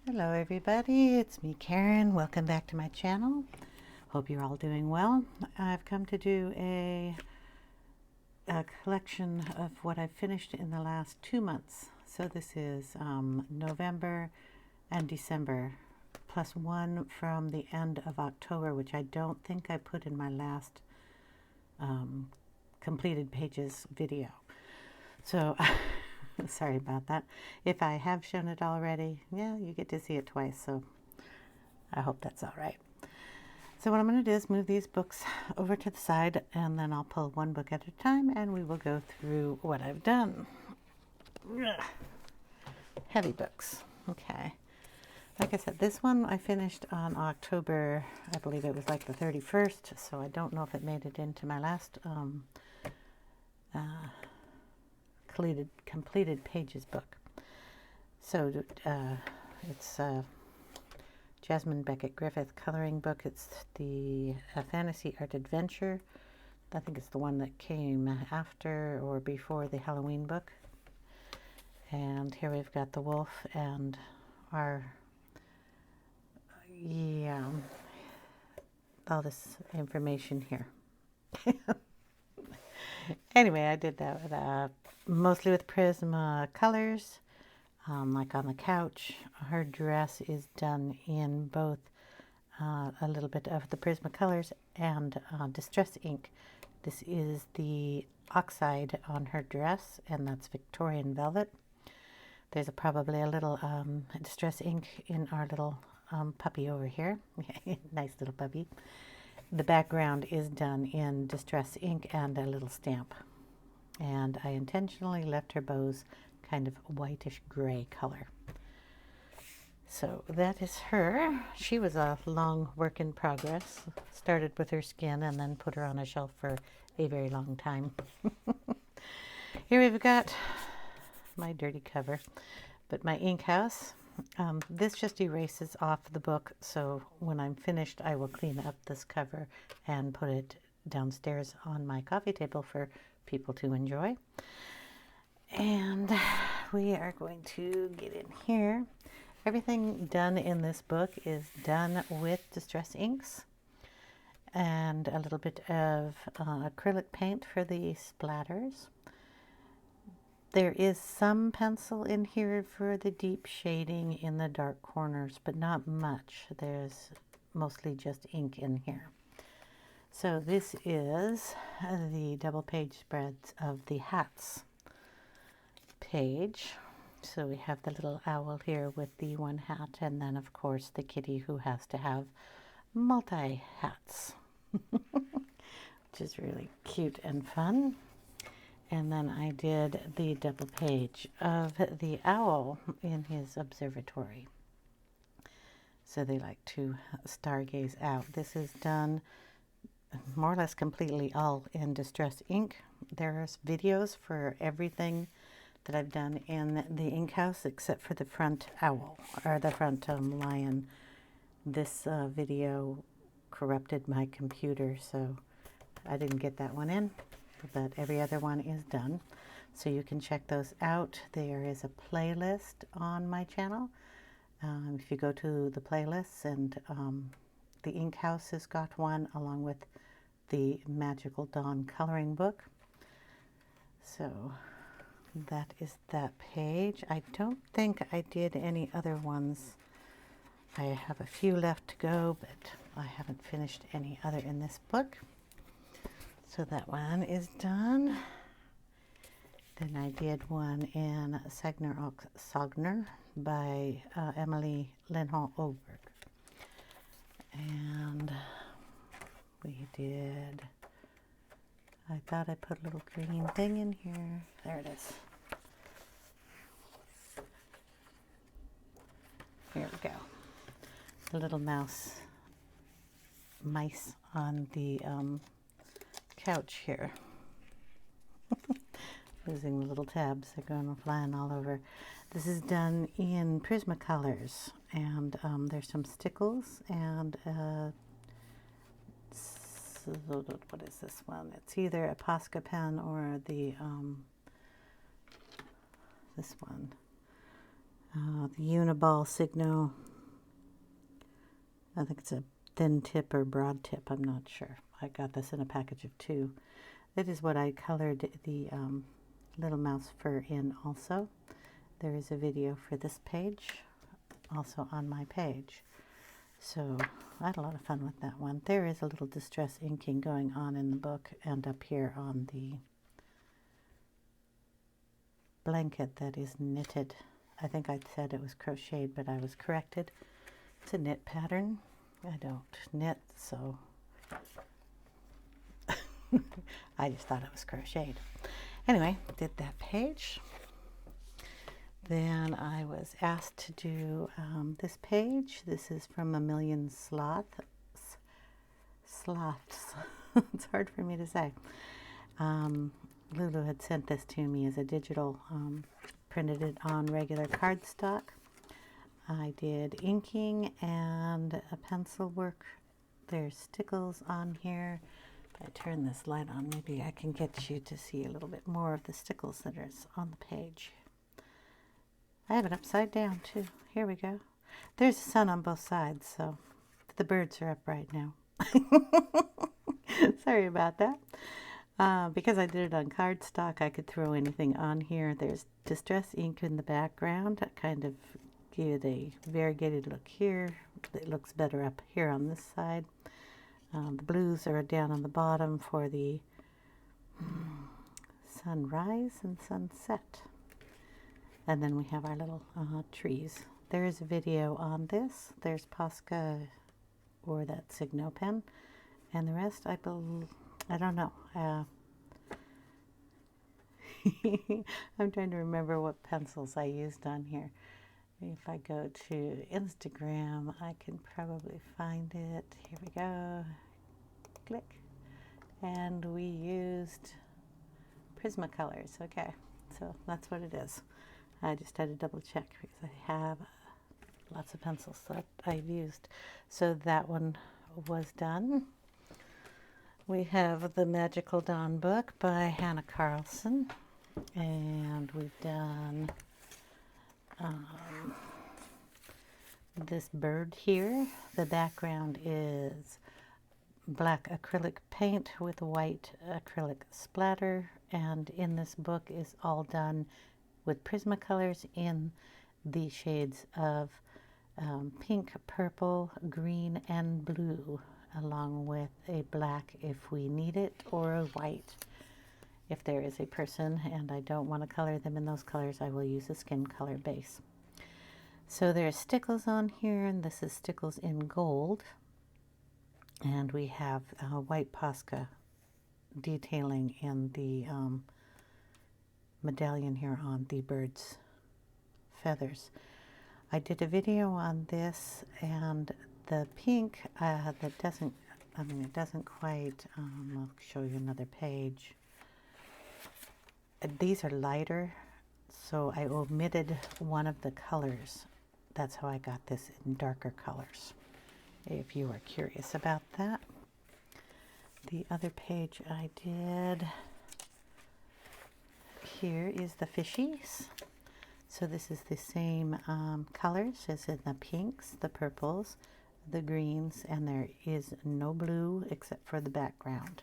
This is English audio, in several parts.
Hello everybody, it's me Karen. Welcome back to my channel. Hope you're all doing well. I've come to do a collection of what I've finished in the last 2 months. So this is November and December, plus one from the end of October, which I don't think I put in my last completed pages video. So sorry about that. If I have shown it already, yeah, you get to see it twice, so I hope that's all right. So what I'm going to do is move these books over to the side, and then I'll pull one book at a time, and we will go through what I've done. Ugh. Heavy books. Okay. Like I said, this one I finished on October, I believe it was like the 31st, so I don't know if it made it into my last completed pages book. So it's Jasmine Beckett Griffith coloring book. It's the Fantasy Art Adventure. I think it's the one that came after or before the Halloween book. And here we've got the wolf and our, yeah, all this information here. Anyway, I did that with, mostly with Prisma colors, like on the couch. Her dress is done in both a little bit of the Prisma colors and Distress ink. This is the oxide on her dress, and that's Victorian velvet. There's probably a little Distress ink in our little puppy over here. Nice little puppy. The background is done in Distress ink and a little stamp. And I intentionally left her bows kind of whitish gray color. So that is her. She was a long work in progress. Started with her skin and then put her on a shelf for a very long time. Here we've got my dirty cover, but my ink house. This just erases off the book, so when I'm finished I will clean up this cover and put it downstairs on my coffee table for people to enjoy. And we are going to get in here. Everything done in this book is done with Distress inks and a little bit of acrylic paint for the splatters. There is some pencil in here for the deep shading in the dark corners, but not much. There's mostly just ink in here. So this is the double page spreads of the hats page. So we have the little owl here with the one hat, and then of course the kitty who has to have multi hats, which is really cute and fun. And then I did the double page of the owl in his observatory. So they like to stargaze out. This is done more or less completely all in Distress ink. There's videos for everything that I've done in the ink house except for the front owl, or the front lion. This video corrupted my computer, so I didn't get that one in, but every other one is done. So you can check those out. There is a playlist on my channel. If you go to the playlists, and the ink house has got one along with the Magical Dawn coloring book. So that is that page. I don't think I did any other ones. I have a few left to go, but I haven't finished any other in this book. So that one is done. Then I did one in Sagner by Emily Lindholm Oberg. And we did, I thought I put a little green thing in here. There it is. Here we go. The little mice on the couch here. Losing the little tabs, they're going flying all over. This is done in Prisma colors, and there's some stickles, and what is this one? It's either a Posca pen or the this one. the Uniball Signo. I think it's a thin tip or broad tip, I'm not sure. I got this in a package of 2. That is what I colored the little mouse fur in also. There is a video for this page, also on my page. So I had a lot of fun with that one. There is a little distress inking going on in the book and up here on the blanket that is knitted. I think I said it was crocheted, but I was corrected. It's a knit pattern. I don't knit, so I just thought it was crocheted. Anyway, did that page. Then I was asked to do this page. This is from A Million Sloths. It's hard for me to say. Lulu had sent this to me as a digital, printed it on regular cardstock. I did inking and a pencil work. There's stickles on here. If I turn this light on, maybe I can get you to see a little bit more of the stickles that are on the page. I have it upside down too. Here we go. There's the sun on both sides, so the birds are up right now. Sorry about that. Because I did it on cardstock, I could throw anything on here. There's distress ink in the background. I kind of give it a variegated look here. It looks better up here on this side. The blues are down on the bottom for the sunrise and sunset. And then we have our little trees. There is a video on this. There's Posca or that Signo pen. And the rest, I don't know. I'm trying to remember what pencils I used on here. If I go to Instagram, I can probably find it. Here we go. Click. And we used Prismacolors. Okay, so that's what it is. I just had to double check because I have lots of pencils that I've used. So that one was done. We have The Magical Dawn book by Hannah Carlson. And we've done this bird here. The background is black acrylic paint with white acrylic splatter. And in this book is all done with Prismacolors in the shades of pink, purple, green, and blue, along with a black if we need it, or a white if there is a person and I don't want to color them in those colors. I will use a skin color base. So there's stickles on here, and this is stickles in gold, and we have white Posca detailing in the medallion here on the bird's feathers. I did a video on this, and the pink that doesn't, it doesn't quite, I'll show you another page. These are lighter, so I omitted one of the colors. That's how I got this in darker colors, if you are curious about that. The other page I did here is the fishies. So this is the same colors as in the pinks, the purples, the greens, and there is no blue except for the background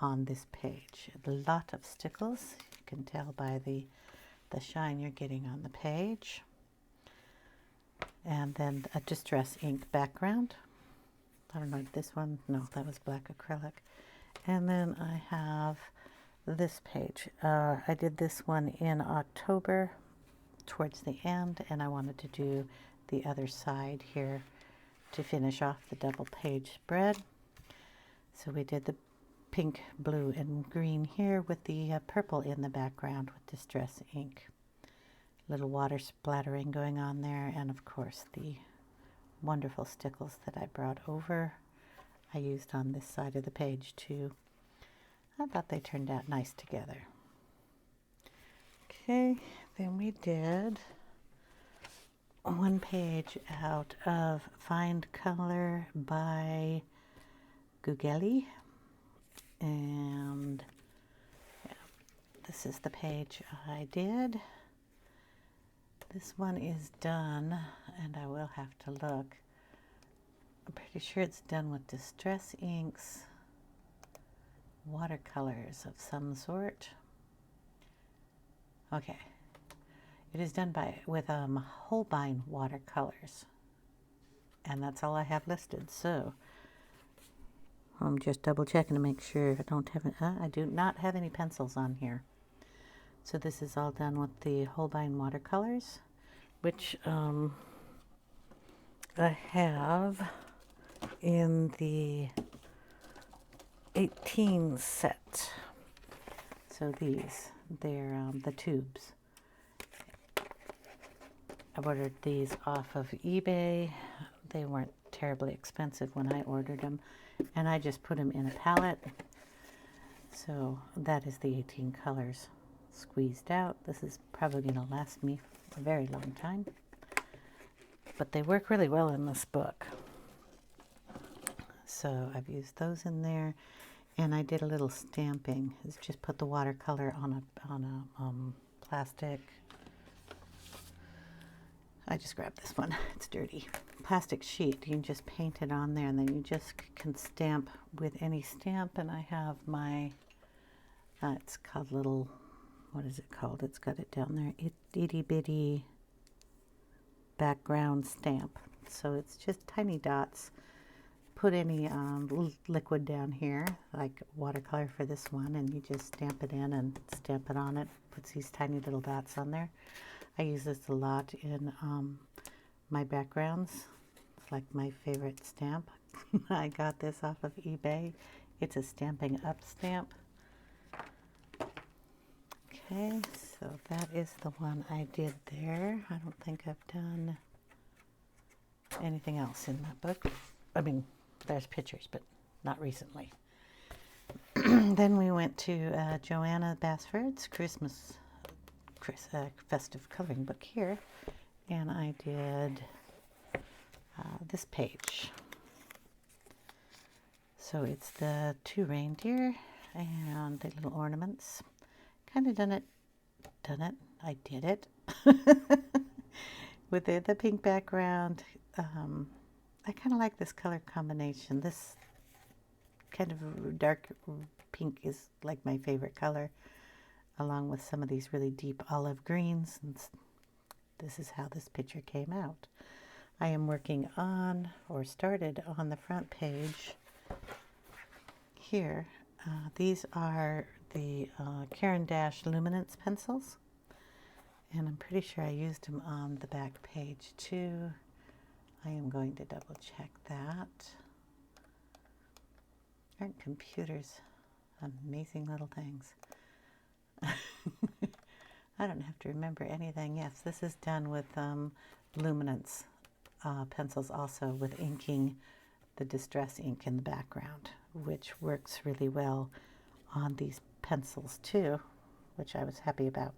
on this page. A lot of stickles. You can tell by the shine you're getting on the page. And then a distress ink background. I don't know, this one, no, that was black acrylic. And then I have this page. I did this one in October towards the end, and I wanted to do the other side here to finish off the double page spread. So we did the pink, blue, and green here with the purple in the background with distress ink. Little water splattering going on there, and of course the wonderful stickles that I brought over I used on this side of the page too. I thought they turned out nice together. Okay, then we did one page out of Find Color by Gugeli, and yeah, this is the page I did. This one is done, and I will have to look. I'm pretty sure it's done with distress inks, watercolors of some sort. Okay, it is done with Holbein watercolors, and that's all I have listed. So I'm just double checking to make sure I don't have I do not have any pencils on here. So this is all done with the Holbein watercolors, which I have in the 18 set. So they're the tubes. I ordered these off of eBay. They weren't terribly expensive when I ordered them, and I just put them in a palette. So that is the 18 colors squeezed out. This is probably going to last me a very long time, but they work really well in this book. So I've used those in there, and I did a little stamping. It's just put the watercolor on a plastic. I just grabbed this one. It's dirty. Plastic sheet. You can just paint it on there, and then you just can stamp with any stamp. And I have my it's called little, what is it called? It's got it down there. Itty bitty background stamp. So it's just tiny dots. Put any liquid down here, like watercolor for this one, and you just stamp it in and stamp it on it. Puts these tiny little dots on there. I use this a lot in my backgrounds. It's like my favorite stamp. I got this off of eBay. It's a Stampin' Up stamp. Okay, so that is the one I did there. I don't think I've done anything else in that book. I mean, there's pictures, but not recently. Then we went to Joanna Basford's festive coloring book here, and I did this page. So it's the 2 reindeer and the little ornaments. Kind of done it. I did it with the pink background. I kind of like this color combination. This kind of dark pink is like my favorite color, along with some of these really deep olive greens. And this is how this picture came out. I am working on, or started on, the front page here. These are the Caran d'Ache Luminance pencils, and I'm pretty sure I used them on the back page too. I am going to double check that. Aren't computers amazing little things? I don't have to remember anything. Yes, this is done with luminance pencils, also with inking the distress ink in the background, which works really well on these pencils too, which I was happy about.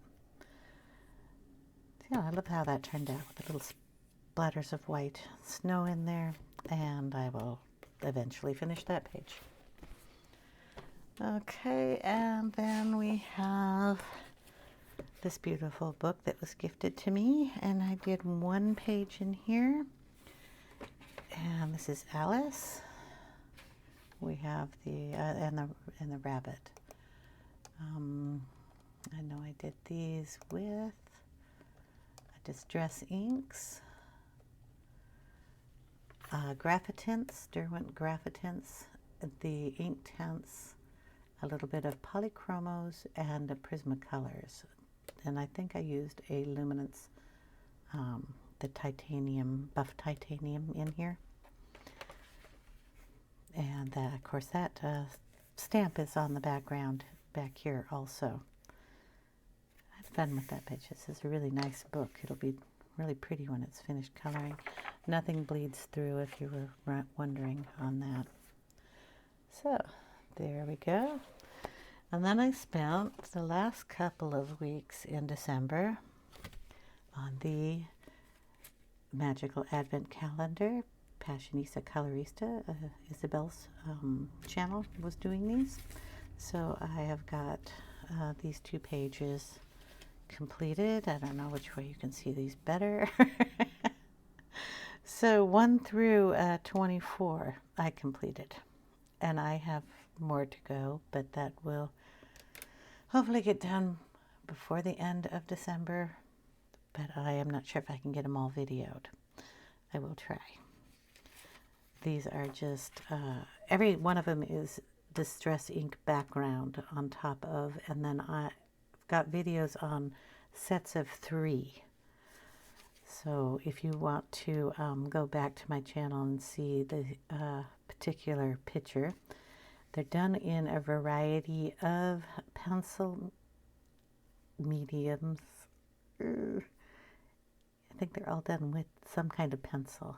Yeah, I love how that turned out with the little splatters of white snow in there, and I will eventually finish that page. Okay, and then we have this beautiful book that was gifted to me, and I did 1 page in here, and this is Alice. We have the and the rabbit. I know I did these with Distress Inks, Graphitints, Derwent Graphitints, the ink tints, a little bit of polychromos, and the Prismacolors. And I think I used a luminance, the titanium, buff titanium in here. And of course that stamp is on the background back here also. I had fun with that page. This is a really nice book. It'll be really pretty when it's finished coloring. Nothing bleeds through, if you were wondering on that. So there we go. And then I spent the last couple of weeks in December on the Magical Advent Calendar. Fashionista Collarista, Isabel's channel, was doing these. So I have got these 2 pages completed. I don't know which way you can see these better. So 1 through 24 I completed, and I have more to go, but that will hopefully get done before the end of December, but I am not sure if I can get them all videoed. I will try. These are just, every one of them is Distress ink background on top of, and then I've got videos on sets of 3. So if you want to go back to my channel and see the particular picture, they're done in a variety of pencil mediums. I think they're all done with some kind of pencil.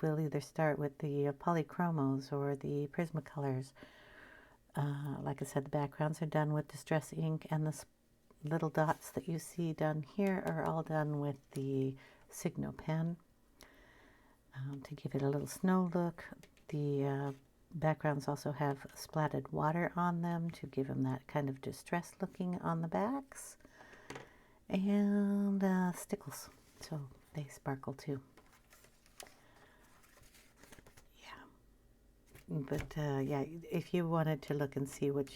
We'll either start with the polychromos or the Prismacolors. Like I said, the backgrounds are done with Distress ink, and the little dots that you see done here are all done with the Signo pen to give it a little snow look. The backgrounds also have splatted water on them to give them that kind of distress looking on the backs, and stickles, so they sparkle too. Yeah, but yeah, if you wanted to look and see which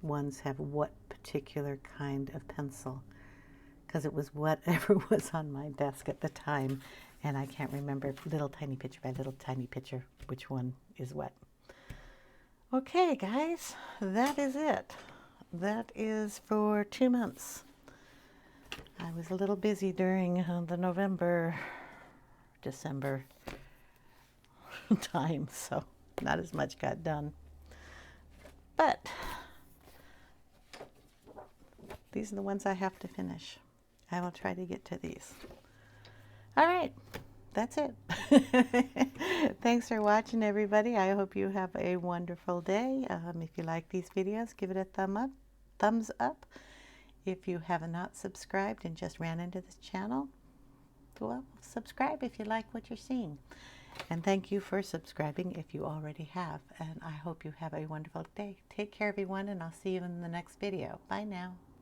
ones have what particular kind of pencil, because it was whatever was on my desk at the time, and I can't remember little tiny picture by little tiny picture which one is what. Okay, guys, that is it. That is for 2 months. I was a little busy during the November, December time, so not as much got done. But these are the ones I have to finish. I will try to get to these. All right, that's it. Thanks for watching, everybody. I hope you have a wonderful day. If you like these videos, give it a thumbs up. If you have not subscribed and just ran into this channel, well, subscribe if you like what you're seeing. And thank you for subscribing if you already have. And I hope you have a wonderful day. Take care, everyone, and I'll see you in the next video. Bye now.